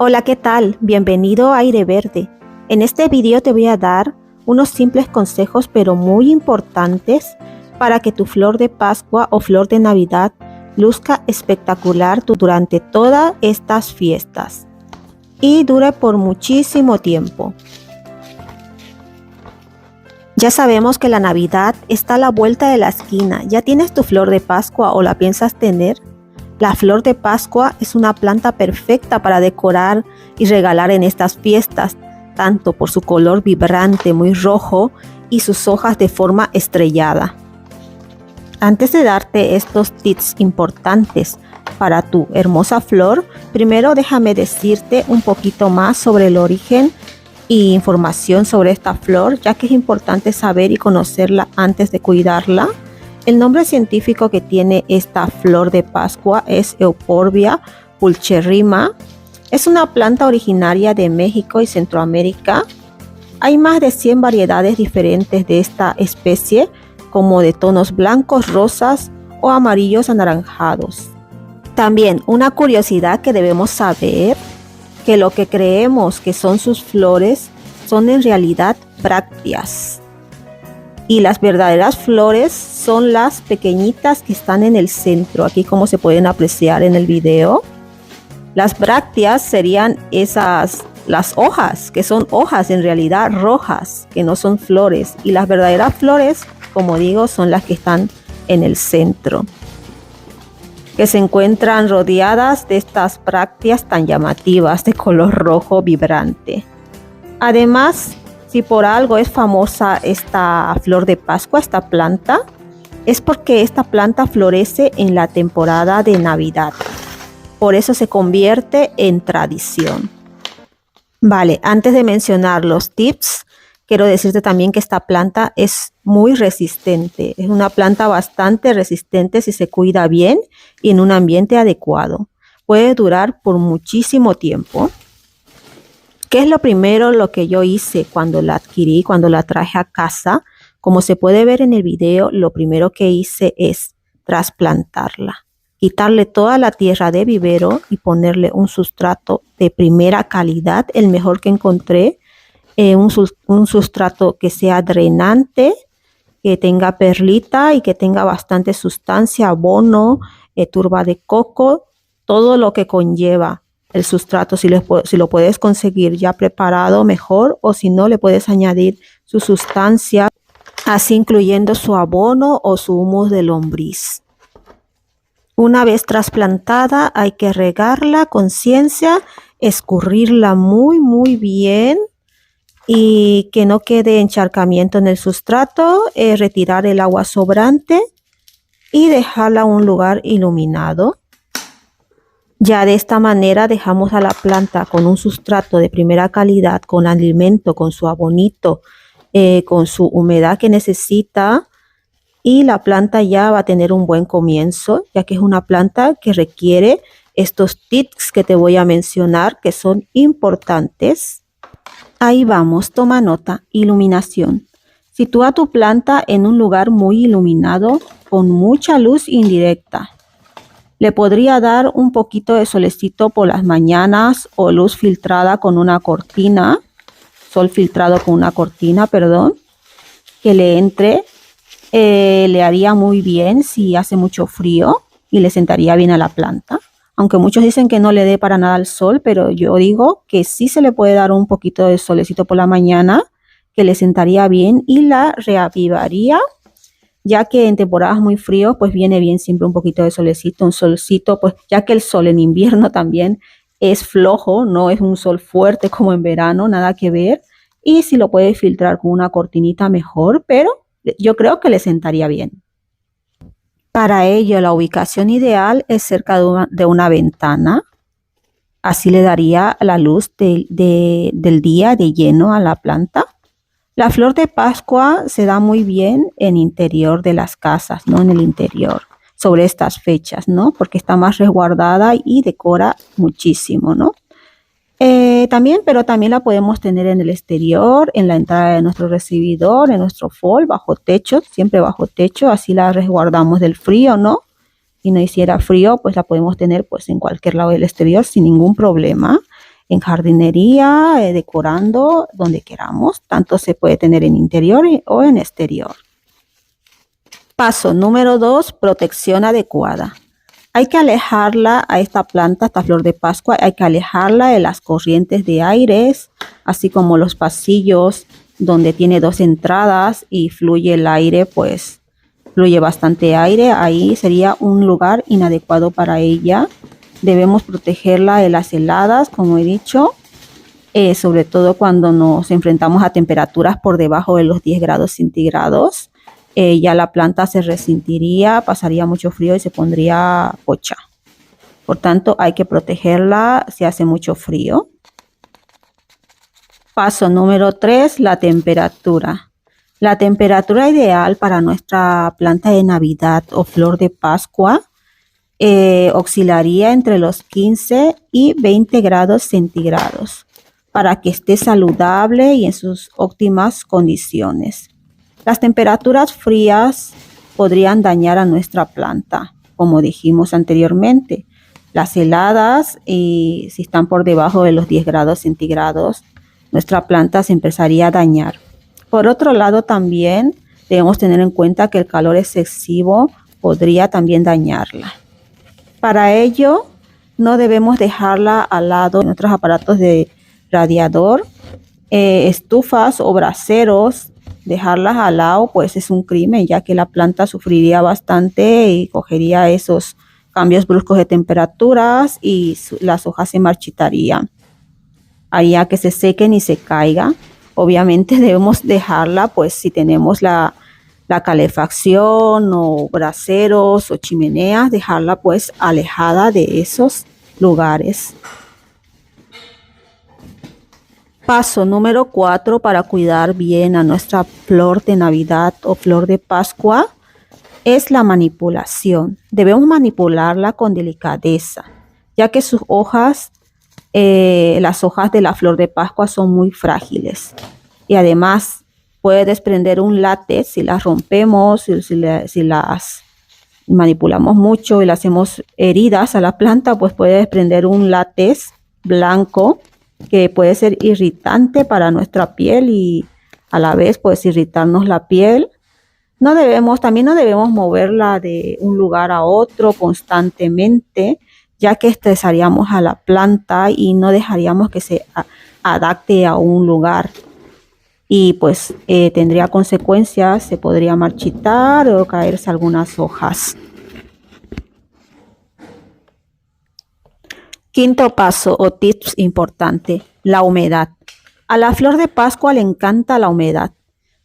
Hola, ¿qué tal? Bienvenido a Aire Verde. En este video te voy a dar unos simples consejos pero muy importantes para que tu flor de Pascua o flor de Navidad luzca espectacular durante todas estas fiestas y dure por muchísimo tiempo. Ya sabemos que la Navidad está a la vuelta de la esquina. ¿Ya tienes tu flor de Pascua o la piensas tener? La flor de Pascua es una planta perfecta para decorar y regalar en estas fiestas, tanto por su color vibrante muy rojo y sus hojas de forma estrellada. Antes de darte estos tips importantes para tu hermosa flor, primero déjame decirte un poquito más sobre el origen y información sobre esta flor, ya que es importante saber y conocerla antes de cuidarla. El nombre científico que tiene esta flor de Pascua es Euphorbia pulcherrima. Es una planta originaria de México y Centroamérica. Hay más de 100 variedades diferentes de esta especie, como de tonos blancos, rosas o amarillos anaranjados. También una curiosidad que debemos saber, que lo que creemos que son sus flores son en realidad brácteas. Y las verdaderas flores son las pequeñitas que están en el centro, aquí como se pueden apreciar en el video. Las brácteas serían las hojas, que son hojas en realidad rojas, que no son flores. Y las verdaderas flores, como digo, son las que están en el centro, que se encuentran rodeadas de estas brácteas tan llamativas de color rojo vibrante. Además, si por algo es famosa esta flor de Pascua, esta planta, es porque esta planta florece en la temporada de Navidad. Por eso se convierte en tradición. Vale, antes de mencionar los tips, quiero decirte también que esta planta es muy resistente. Es una planta bastante resistente si se cuida bien y en un ambiente adecuado. Puede durar por muchísimo tiempo. ¿Qué es lo primero que yo hice cuando la adquirí, cuando la traje a casa? Como se puede ver en el video, lo primero que hice es trasplantarla. Quitarle toda la tierra de vivero y ponerle un sustrato de primera calidad, el mejor que encontré. Un sustrato que sea drenante, que tenga perlita y que tenga bastante sustancia, abono, turba de coco, todo lo que conlleva el sustrato. Si lo puedes conseguir ya preparado, mejor, o si no, le puedes añadir su sustancia, así incluyendo su abono o su humus de lombriz. Una vez trasplantada, hay que regarla con ciencia, escurrirla muy bien y que no quede encharcamiento en el sustrato, retirar el agua sobrante y dejarla en un lugar iluminado. Ya de esta manera dejamos a la planta con un sustrato de primera calidad, con alimento, con su abonito, con su humedad que necesita, y la planta ya va a tener un buen comienzo, ya que es una planta que requiere estos tips que te voy a mencionar, que son importantes. Ahí vamos, toma nota. Iluminación. Sitúa tu planta en un lugar muy iluminado, con mucha luz indirecta. Le podría dar un poquito de solecito por las mañanas o luz filtrada con una cortina, sol filtrado con una cortina, perdón, que le entre. Le haría muy bien si hace mucho frío y le sentaría bien a la planta. Aunque muchos dicen que no le dé para nada el sol, pero yo digo que sí se le puede dar un poquito de solecito por la mañana, que le sentaría bien y la reavivaría. Ya que en temporadas muy frío, pues viene bien siempre un poquito de solecito, un solcito, pues ya que el sol en invierno también es flojo, no es un sol fuerte como en verano, nada que ver. Y si lo puedes filtrar con una cortinita mejor, pero yo creo que le sentaría bien. Para ello, la ubicación ideal es cerca de una ventana. Así le daría la luz del día de lleno a la planta. La flor de Pascua se da muy bien en interior de las casas, ¿no? En el interior, sobre estas fechas, ¿no? Porque está más resguardada y decora muchísimo, ¿no? Pero también la podemos tener en el exterior, en la entrada de nuestro recibidor, en nuestro fall, bajo techo, siempre bajo techo, así la resguardamos del frío, ¿no? Si no hiciera frío, pues la podemos tener pues en cualquier lado del exterior sin ningún problema. en jardinería, decorando donde queramos. Tanto se puede tener en interior o en exterior. Paso número 2, protección adecuada. Hay que alejarla a esta planta, esta flor de Pascua, hay que alejarla de las corrientes de aires, así como los pasillos donde tiene 2 entradas y fluye el aire, pues fluye bastante aire. Ahí sería un lugar inadecuado para ella. Debemos protegerla de las heladas, como he dicho, sobre todo cuando nos enfrentamos a temperaturas por debajo de los 10 grados centígrados. Ya la planta se resentiría, pasaría mucho frío y se pondría pocha. Por tanto, hay que protegerla si hace mucho frío. Paso número 3, la temperatura. La temperatura ideal para nuestra planta de Navidad o flor de Pascua oscilaría entre los 15 y 20 grados centígrados para que esté saludable y en sus óptimas condiciones. Las temperaturas frías podrían dañar a nuestra planta, como dijimos anteriormente. Las heladas, si están por debajo de los 10 grados centígrados, nuestra planta se empezaría a dañar. Por otro lado, también debemos tener en cuenta que el calor excesivo podría también dañarla. Para ello, no debemos dejarla al lado de nuestros aparatos de radiador, estufas o braseros. Dejarlas al lado pues es un crimen, ya que la planta sufriría bastante y cogería esos cambios bruscos de temperaturas y las hojas se marchitarían. Haría que se sequen y se caigan. Obviamente debemos dejarla, pues si tenemos la calefacción o braseros o chimeneas, dejarla pues alejada de esos lugares. Paso número 4 para cuidar bien a nuestra flor de Navidad o flor de Pascua es la manipulación. Debemos manipularla con delicadeza, ya que sus hojas, las hojas de la flor de Pascua son muy frágiles y además puede desprender un látex si las rompemos, si las manipulamos mucho y le hacemos heridas a la planta, pues puede desprender un látex blanco que puede ser irritante para nuestra piel y a la vez pues irritarnos la piel. También no debemos moverla de un lugar a otro constantemente, ya que estresaríamos a la planta y no dejaríamos que se adapte a un lugar. Y pues tendría consecuencias, se podría marchitar o caerse algunas hojas. Quinto paso o tips importante, la humedad. A la flor de Pascua le encanta la humedad.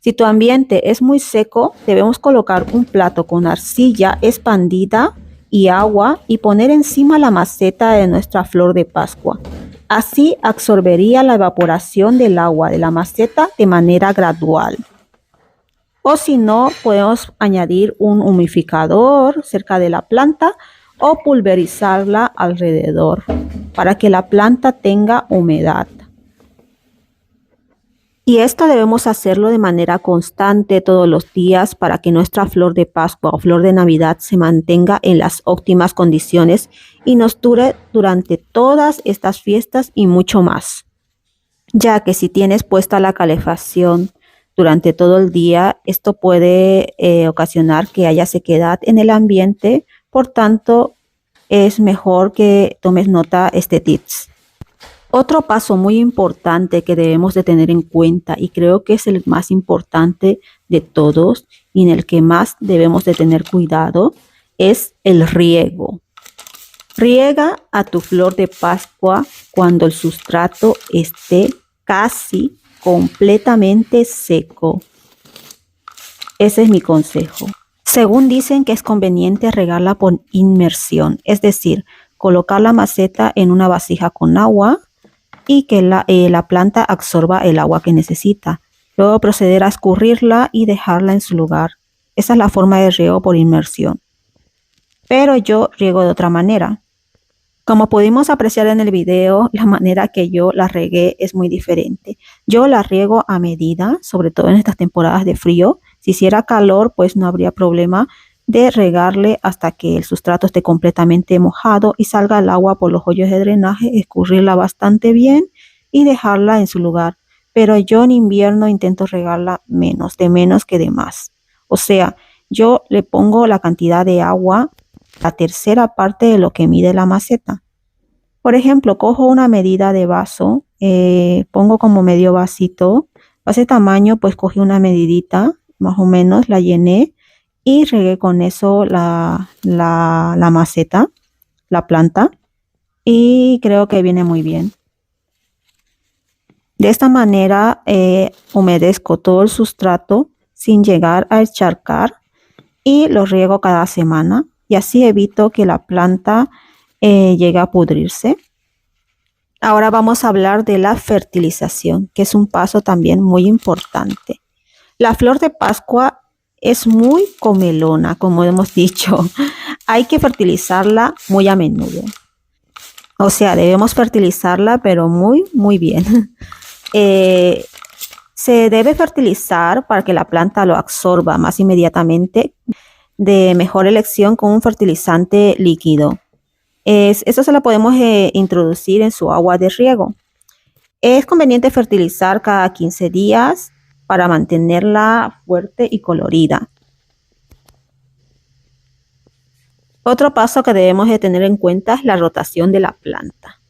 Si tu ambiente es muy seco, debemos colocar un plato con arcilla expandida y agua y poner encima la maceta de nuestra flor de Pascua. Así absorbería la evaporación del agua de la maceta de manera gradual. O si no, podemos añadir un humidificador cerca de la planta o pulverizarla alrededor para que la planta tenga humedad. Y esto debemos hacerlo de manera constante todos los días para que nuestra flor de Pascua o flor de Navidad se mantenga en las óptimas condiciones y nos dure durante todas estas fiestas y mucho más. Ya que si tienes puesta la calefacción durante todo el día, esto puede ocasionar que haya sequedad en el ambiente. Por tanto, es mejor que tomes nota de este tips. Otro paso muy importante que debemos de tener en cuenta, y creo que es el más importante de todos y en el que más debemos de tener cuidado, es el riego. Riega a tu flor de Pascua cuando el sustrato esté casi completamente seco. Ese es mi consejo. Según dicen que es conveniente regarla por inmersión, es decir, colocar la maceta en una vasija con agua y que la planta absorba el agua que necesita. Luego proceder a escurrirla y dejarla en su lugar. Esa es la forma de riego por inmersión. Pero yo riego de otra manera. Como pudimos apreciar en el video, la manera que yo la regué es muy diferente. Yo la riego a medida, sobre todo en estas temporadas de frío. Si hiciera calor, pues no habría problema de regarle hasta que el sustrato esté completamente mojado y salga el agua por los hoyos de drenaje, escurrirla bastante bien y dejarla en su lugar. Pero yo en invierno intento regarla menos, de menos que de más. O sea, yo le pongo la cantidad de agua, la tercera parte de lo que mide la maceta. Por ejemplo, cojo una medida de vaso, pongo como medio vasito, a ese tamaño pues cogí una medidita, más o menos la llené y regué con eso la maceta, la planta, y creo que viene muy bien. De esta manera humedezco todo el sustrato sin llegar a encharcar y lo riego cada semana y así evito que la planta llegue a pudrirse. Ahora vamos a hablar de la fertilización, que es un paso también muy importante. La flor de Pascua es muy comelona, como hemos dicho. Hay que fertilizarla muy a menudo. O sea, debemos fertilizarla, pero muy bien. Se debe fertilizar para que la planta lo absorba más inmediatamente. De mejor elección con un fertilizante líquido. Eso se lo podemos introducir en su agua de riego. Es conveniente fertilizar cada 15 días para mantenerla fuerte y colorida. Otro paso que debemos de tener en cuenta es la rotación de la planta.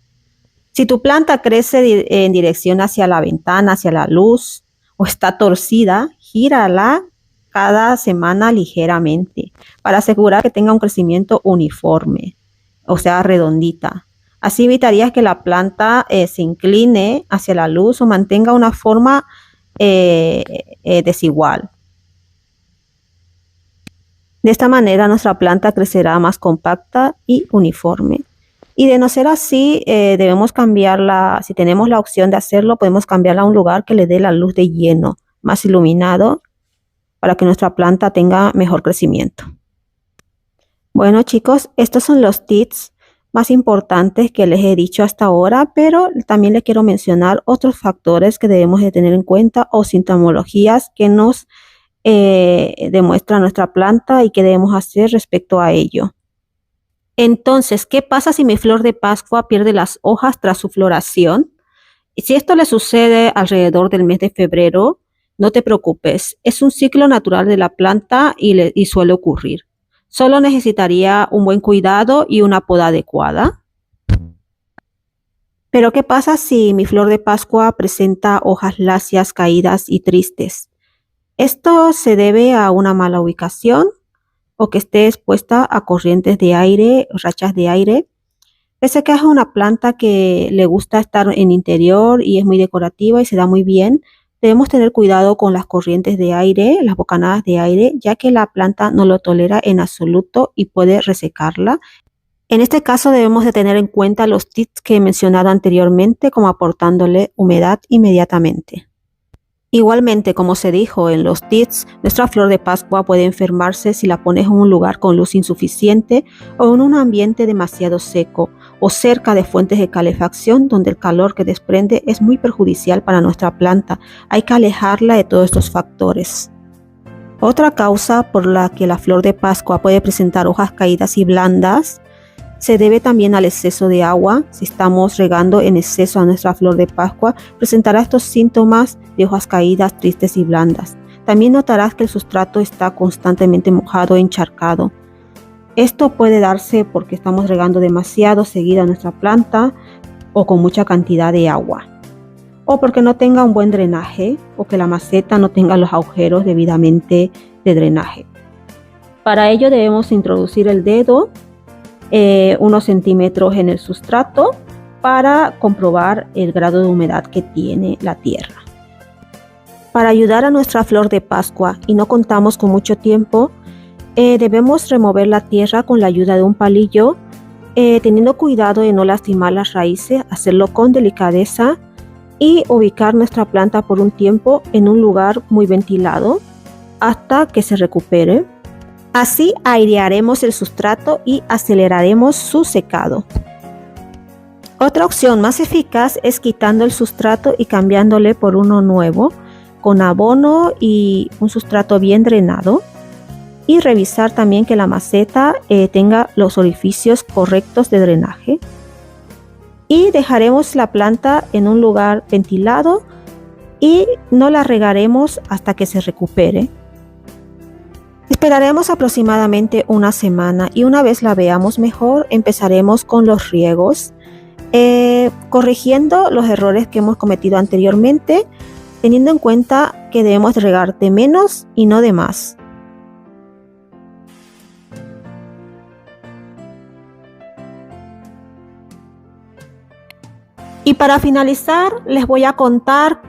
Si tu planta crece en dirección hacia la ventana, hacia la luz o está torcida, gírala cada semana ligeramente para asegurar que tenga un crecimiento uniforme, o sea, redondita. Así evitarías que la planta se incline hacia la luz o mantenga una forma desigual. De esta manera nuestra planta crecerá más compacta y uniforme. Y de no ser así, debemos cambiarla. Si tenemos la opción de hacerlo, podemos cambiarla a un lugar que le dé la luz de lleno, más iluminado, para que nuestra planta tenga mejor crecimiento. Bueno chicos, estos son los tips más importantes que les he dicho hasta ahora, pero también les quiero mencionar otros factores que debemos de tener en cuenta o sintomologías que nos demuestra nuestra planta y qué debemos hacer respecto a ello. Entonces, ¿qué pasa si mi flor de Pascua pierde las hojas tras su floración? Si esto le sucede alrededor del mes de febrero, no te preocupes, es un ciclo natural de la planta y suele ocurrir. Solo necesitaría un buen cuidado y una poda adecuada. Pero ¿qué pasa si mi flor de Pascua presenta hojas lacias, caídas y tristes? Esto se debe a una mala ubicación o que esté expuesta a corrientes de aire, rachas de aire. Pese a que es una planta que le gusta estar en interior y es muy decorativa y se da muy bien, debemos tener cuidado con las corrientes de aire, las bocanadas de aire, ya que la planta no lo tolera en absoluto y puede resecarla. En este caso debemos de tener en cuenta los tips que he mencionado anteriormente, como aportándole humedad inmediatamente. Igualmente, como se dijo en los tips, nuestra flor de Pascua puede enfermarse si la pones en un lugar con luz insuficiente o en un ambiente demasiado seco o cerca de fuentes de calefacción donde el calor que desprende es muy perjudicial para nuestra planta. Hay que alejarla de todos estos factores. Otra causa por la que la flor de Pascua puede presentar hojas caídas y blandas se debe también al exceso de agua. Si estamos regando en exceso a nuestra flor de Pascua, presentará estos síntomas de hojas caídas, tristes y blandas. También notarás que el sustrato está constantemente mojado e encharcado. Esto puede darse porque estamos regando demasiado seguido a nuestra planta o con mucha cantidad de agua, o porque no tenga un buen drenaje o que la maceta no tenga los agujeros debidamente de drenaje. Para ello debemos introducir el dedo unos centímetros en el sustrato para comprobar el grado de humedad que tiene la tierra. Para ayudar a nuestra flor de Pascua y no contamos con mucho tiempo, debemos remover la tierra con la ayuda de un palillo, teniendo cuidado de no lastimar las raíces, hacerlo con delicadeza y ubicar nuestra planta por un tiempo en un lugar muy ventilado hasta que se recupere. Así airearemos el sustrato y aceleraremos su secado. Otra opción más eficaz es quitando el sustrato y cambiándole por uno nuevo, con abono y un sustrato bien drenado. y revisar también que la maceta tenga los orificios correctos de drenaje. Y dejaremos la planta en un lugar ventilado y no la regaremos hasta que se recupere. Esperaremos aproximadamente una semana y una vez la veamos mejor empezaremos con los riegos, corrigiendo los errores que hemos cometido anteriormente, teniendo en cuenta que debemos regar de menos y no de más. Y para finalizar les voy a contar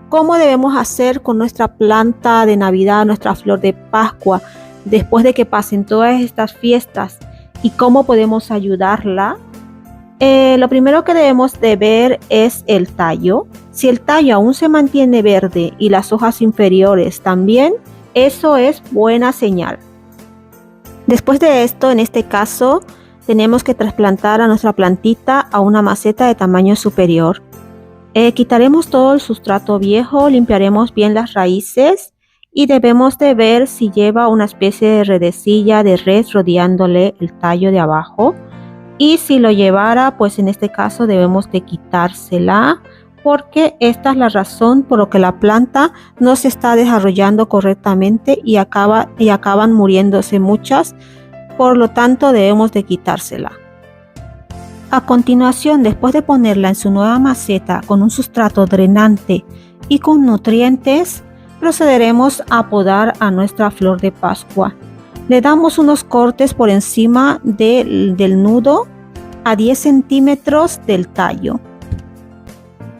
cómo debemos hacer con nuestra planta de Navidad, nuestra flor de Pascua, después de que pasen todas estas fiestas y cómo podemos ayudarla. Lo primero que debemos de ver es el tallo. Si el tallo aún se mantiene verde y las hojas inferiores también, eso es buena señal. Después de esto, en este caso, tenemos que trasplantar a nuestra plantita a una maceta de tamaño superior. Quitaremos todo el sustrato viejo, limpiaremos bien las raíces y debemos de ver si lleva una especie de redecilla de red rodeándole el tallo de abajo. Y si lo llevara, pues en este caso debemos de quitársela, porque esta es la razón por la que la planta no se está desarrollando correctamente y acaban muriéndose muchas, por lo tanto debemos de quitársela. A continuación, después de ponerla en su nueva maceta con un sustrato drenante y con nutrientes, procederemos a podar a nuestra flor de Pascua. Le damos unos cortes por encima del nudo a 10 centímetros del tallo.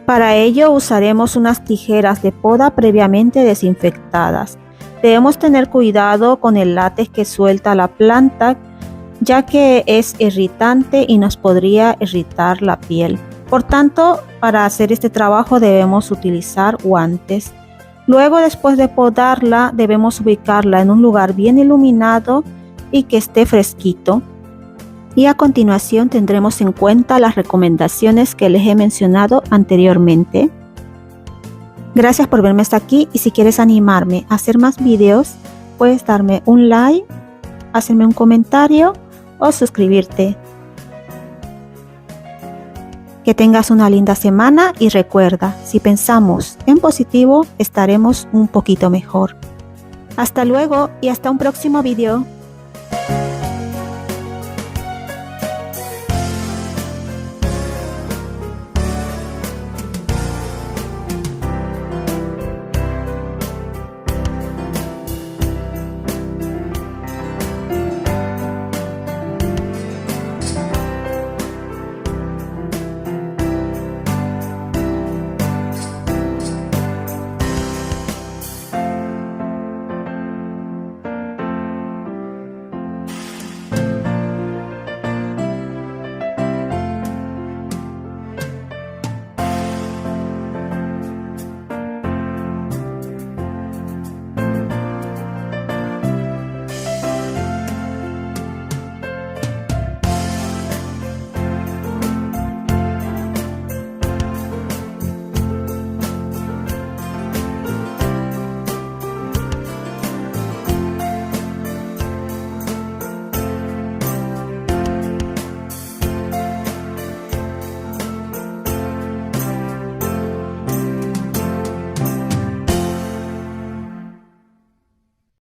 Para ello usaremos unas tijeras de poda previamente desinfectadas. Debemos tener cuidado con el látex que suelta la planta, ya que es irritante y nos podría irritar la piel. Por tanto, para hacer este trabajo debemos utilizar guantes. Luego, después de podarla, debemos ubicarla en un lugar bien iluminado y que esté fresquito. Y a continuación tendremos en cuenta las recomendaciones que les he mencionado anteriormente. Gracias por verme hasta aquí y si quieres animarme a hacer más videos, puedes darme un like, hacerme un comentario o suscribirte. Que tengas una linda semana y recuerda, si pensamos en positivo, estaremos un poquito mejor. Hasta luego y hasta un próximo video.